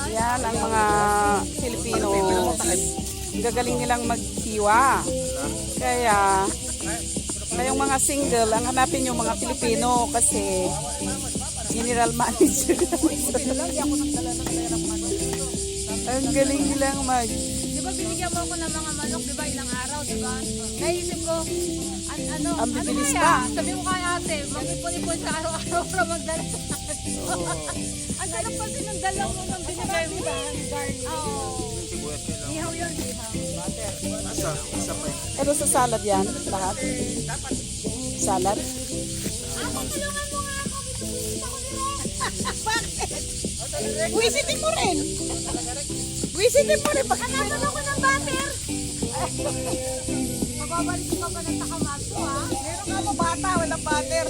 Yan ang mga Filipino. Gagaling nilang maghiwa. Kaya kayong mga single, ang hanapin yung mga Pilipino kasi general manager. Ang galing nilang mag... Di ba binigyan mo ako ng mga manok, di ba, ilang araw, di ba? Naisip ko, Ang bibilis kaya? pa. Sabi mo kay ate, mag-ipon-ipon sa araw-araw para magdala sa akin. Ang sarap kasi ng dalaw mo nang binigay mo. Garlic. Oo. Ihaw yun, ihaw. Pero sa salad yan, lahat. Salad. Tulungan mo nga ako, bisita ko nila. Buwisitin mo rin. Buwisitin mo rin. Baka Hanapin ako ng butter. Mababalik ko pa ng takamatso, ha? meron nga mo bata, walang butter.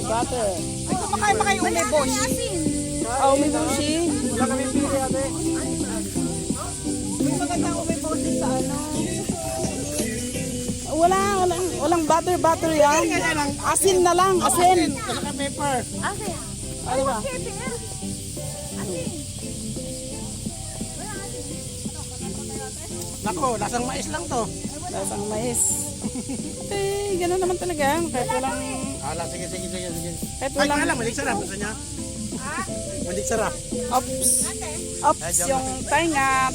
Butter. Ay, kumakain ba kayo uli, boss? Oh, may boshi. Wala kami pili ate. May magandang umi boshi sa ano. Walang butter yan. Asin na lang, asin. Wala kami pepper. Ate, Ano ba? ate. Nako, lasang mais lang to. Lasang mais. Eh, gano'n naman talaga. Kahit walang... Sige. Kahit Ay, walang... kaya lang, malik sarap. Gusto niya? Malik sarap. Ops. Ops, yung tainga.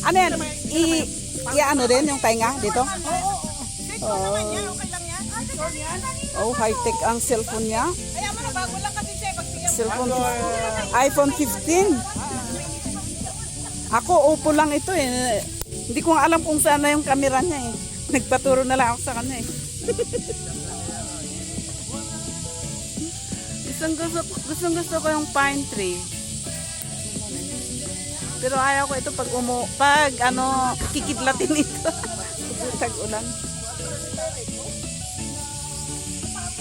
Ano yan? I-ano din yung tainga dito? Oo. Oh, high-tech ang cellphone niya. Cellphone iPhone 15. Ako, Oppo lang ito eh. Hindi ko nga alam kung saan na yung camera niya eh. Nagpaturo na lang ako sa kanya eh. Gusto ko yung pine tree. Pero ayaw ko ito pag kikidlatin ito. Tag-ulan.